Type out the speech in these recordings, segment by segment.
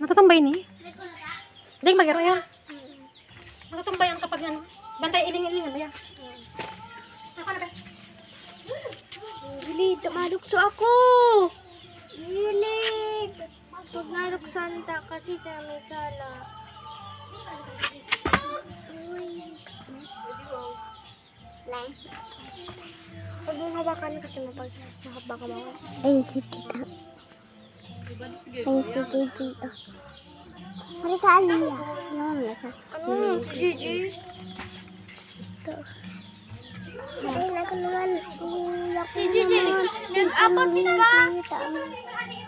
Matutambay ni. Ding magaro yan. Matutambay ang kapag yan. Bantay iling-ilingan mo yan. Ako na ba? Dili, malukso ako. Dili. Huwag naluksan ta kasi sa may sala. Lang. Huwag mong hawakan kasi baka mawala. Ay, si tita. Ay, si Gigi. Hari ka Aliyah. Naman na sa. Ano si Gigi? Ito. Ay, naku naman. Si Gigi, nag-abot din ba?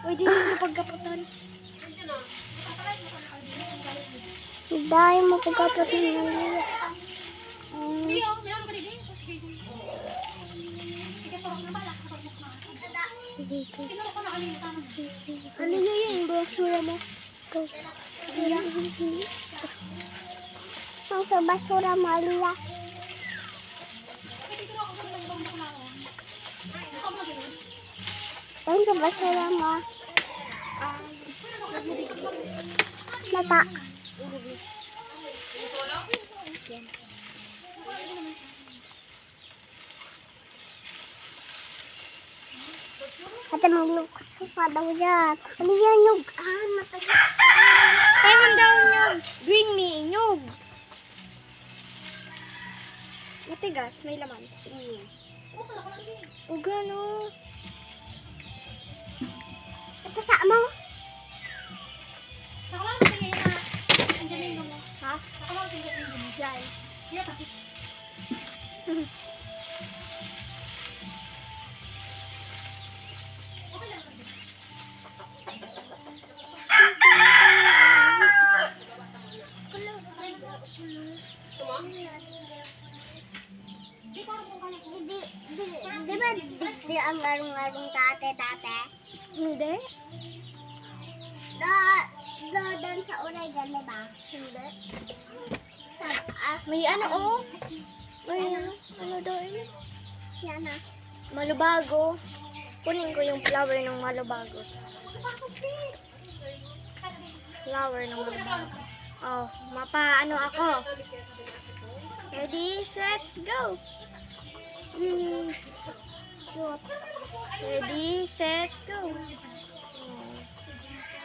Uy, di mo pagkaputan. Dahil mo pagkaputan ng Aliyah. Ano yun yung brosura mo? Go. Ang sa basura mo, Aliyah. Ang sa basura mo. Mata. Ate maglukso ka daw dyan. Ano yan yung matagal. Ewan daw nyug. Bring me nyug. Matigas, may laman. O gano. Ito sa mo. Nakalang sa ngayon na. Andiyan na yung mo. Ha? Nakalang sa ngayon yung mo. Yan. Kaya tapos. Di ba di ang larong-larong tate? Hindi. Doon sa unay ganda ba? Hindi. May ano oh. May ano daw yun? Yan ha. Malubago. Kunin ko yung flower ng malubago. Flower ng malubago. Oh, mapaano ako. Ready, set, go! Ready, set, go!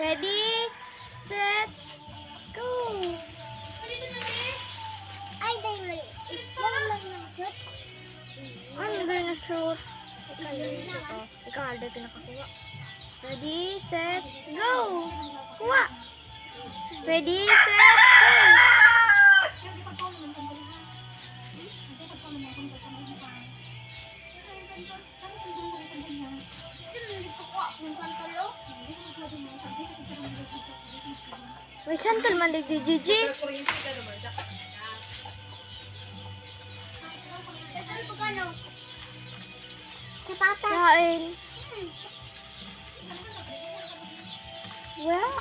Ready, set, go! Ay, dahil mali. Yan lang na shoot. Ano ba na shoot? Ikaw, Aldo, pinakakuha. Ready, set, go! Kuha! Ready, set, go! May santol man di Gigi. Kain. Well.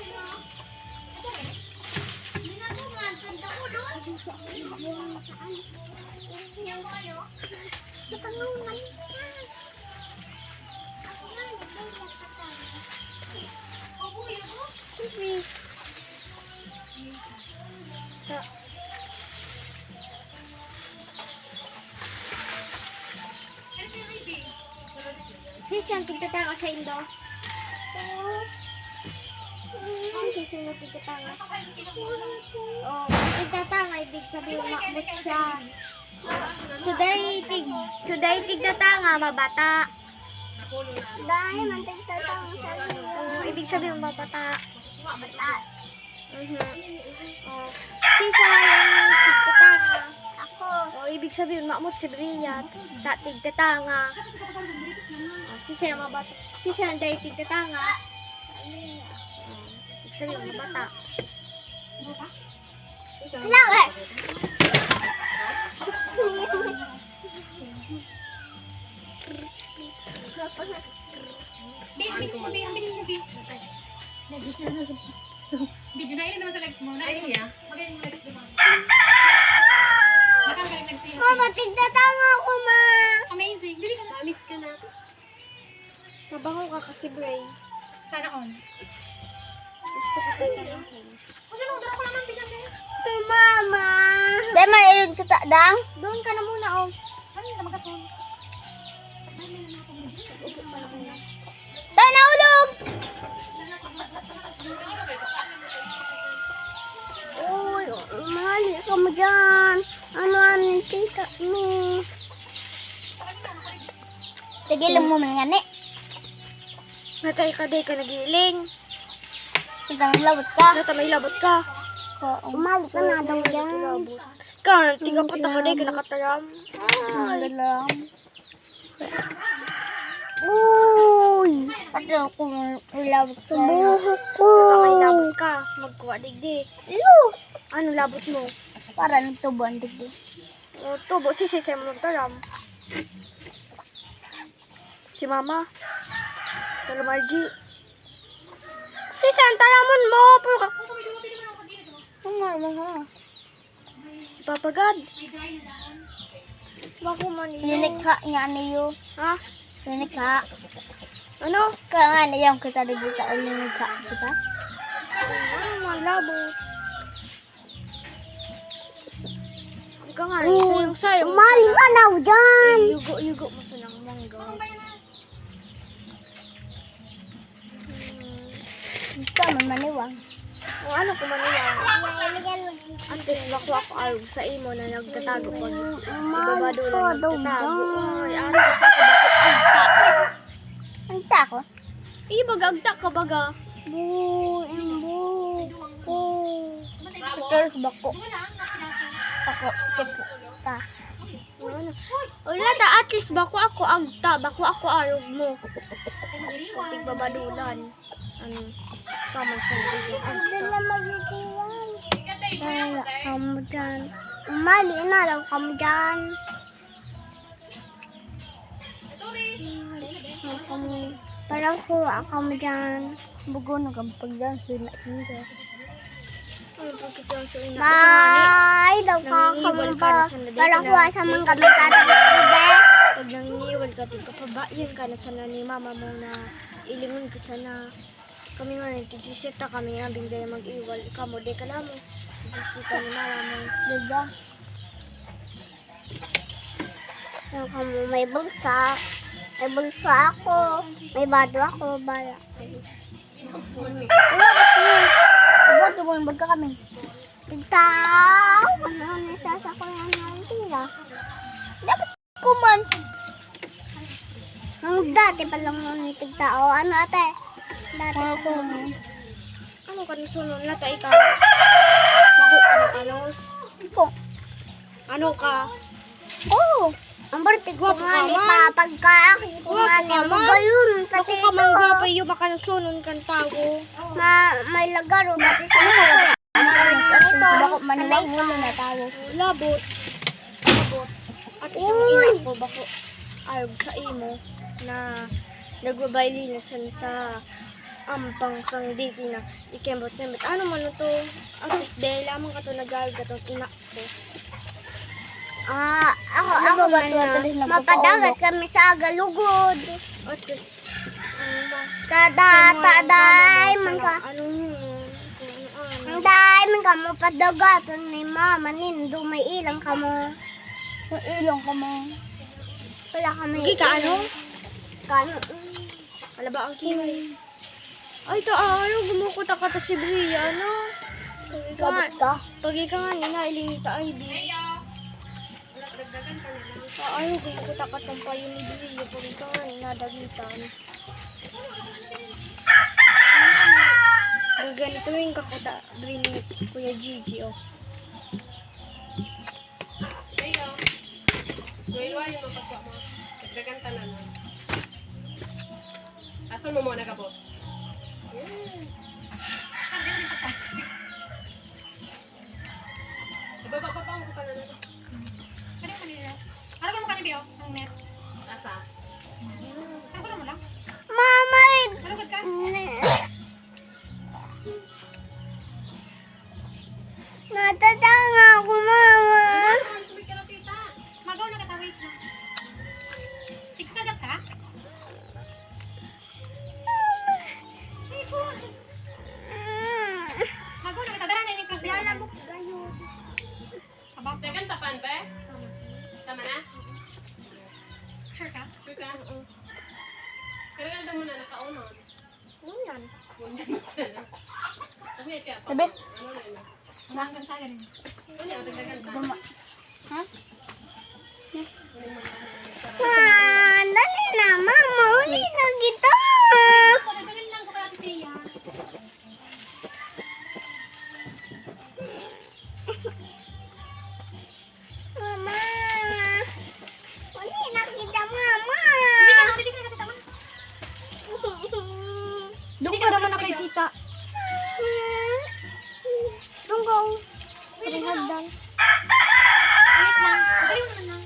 Sis, yung tigtatanga sa Indo. Sis, yung tigtatanga. Oh, tigtatanga, ibig sabihin makmut siya. Suday tigtatanga, mabata. Dahil man tigtatanga sa Indo. Ibig sabihin mabata. Mabata. Oh, sisa yung tigtatanga. Ako. Oh, ibig sabihin makmut si Brian. Tigtatanga. Sisa yung mga bata. Sisa yung dahil tigtatanga. Sabi yung mga bata. Flower! Bilis mo. Video na ilan naman sa legs mo. Ay, yeah. Magaling mo legs naman. Nakagaling legs niya. Mama, tigtatanga ako, ma! Amazing. Dili ka na. Miss ka na. Mabango ka kasi, Bray. Sana on. Gusto ko tatanahin. Kasi nung dara ko naman bigan kayo. Mama! Dahil mailog sa takdang? Doon ka na muna, oh. Ano na magaton? Tayo naulog! Uy, mali ka mo dyan. Aman, tika mo. Tigilan mo man nga, Natay ka, day ka nagiling. Natay labot ka. Natay labot ka. Umali ka na daw dyan. Ka, tiga pa ka, day ka nakataram. Dalam. Uy! Pati ako labot ka. Buhok ko. Natay labot ka. Magkuha digdi. Ilo! Ano labot mo? Para nagtubo ang digdi. O, tubo. Si mo nagtaram. Si Mama. Tala Margie. Si talamon mo. Pero mga. Si Papa God. Bako man iyo. Lilikha nga niyo. Ha? Lilikha. Ano? Kaya nga niyo kita dito ulit lilikha kita. Ano malabo. Ikaw nga rin sayo. Umali ka na dyan. Yugo mo sa nang mangga. Gusto man maniwang. O ano ko maniwang? Antes bako ako arog sa imo na nagtatago pag ibabado lang nagtatago. Ay, antes ako bako agta. Agta ko? Ibag agta ka baga. Bu. Terus bako. Bako tipo ta. Ano? Wala ta at least bako ako agta, bako ako arog mo. Katig babadulan. Ano? Kaman sa video. Wala magigiwan. Wala kamu dyan. Umali na lang kamu dyan. Parang kuha kamu dyan. Bugo na kampag dyan. Sila hindi. Bye! Daw ka kamu ba? Parang kuha sa mga gamit tatang. Pag nangingiwal ka, pabayan ka na sana ni mama mo na ilingon ka sana. Kami nga nagtigisita kami nga bigla mag-iwal. Kamu, di ka namin. Tigisita ni mama mo. Diba? Kamu, may bulsa. May bulsa ako. May bado ako. Bala. Wala, ba't mo? Ba't mo yung bagka kami? Tigtaw! Ano nasasako yan ng tila? Dapat kuman. Ang dati pa lang nun ni Tigtao. Ano ate? Dati ako. Ano ka nasunod na tayo ka? Bako ka na Iko. Ano ka? Oo. Ang bartig ko nga ni papagkaakit ko nga ni magayon. Ako ka manggapay yung makanusunon kang tago. May lagaro. Dati sa mga. Bako manilay mo na tago. Labot. At isang ina ko bako ayog sa imo na nagbabayli na sa ampang kang diki na ikembot-kembot. Ano man ito? At least dahil lamang ka ito nag-aag itong ina ko. Ako man na mapadagat kami sa agalugod. At least, ano ba? Taday man ka. Taday man ka mo padagatan ni mama nindo may ilang ka mo. May ilang ka mo. Wala kami. Hindi ka ano? Kano? Wala ba ang kiway? Ay, ano? Gumukuta ka to si Bria, ano? Labot ka? Pag ikaw nga, inailinita ay Bria. Ayaw, gumukuta ka tong payo ni Bria. Pag ikaw nga, inadagitan. Ganito yung kakuta, Bria ni Kuya Gigi, oh. Ngayon yung mapaswa mo. Nagdagan tanan mo. Asan mo muna ka, boss? Ibabagpapang ko pa na nato. Kaya ka nila. Ano ba mo kanibiyo? Ang net. Asa? Ano ko mo lang? Mama! Malugod ka? Natatanga ako, Mama! Sumit ka na, tita. Magaw na kita, wait lang. Tiksagat ka? Ay, Malabok kayo. About Dagan tapan ba? Tama na? sure ka? Sure ka? Karaganda mo na nakaunod. Ano yan? Kasi kaya pa. Sabi? Ano na yun? Wala kang sa ganun. Ano yung dagdagan ta? Ha? Dali na, mama. Uli na kita. Dagdagan lang sa kaya Tia. Mama. Uli na kita, mama. Hindi ka nakita man. Doon ka naman nakikita. Doon ka. Sa hagdan. Wait lang. Pagaliw naman lang.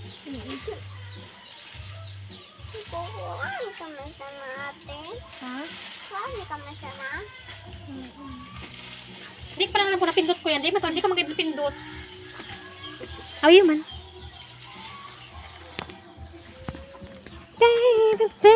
Kukuhaan kami sama ate. Ha? Kuhaan kami sama. Hindi ko pa lang alam kung napindot ko yan. Hindi ko magpindot. How you man? Baby, baby.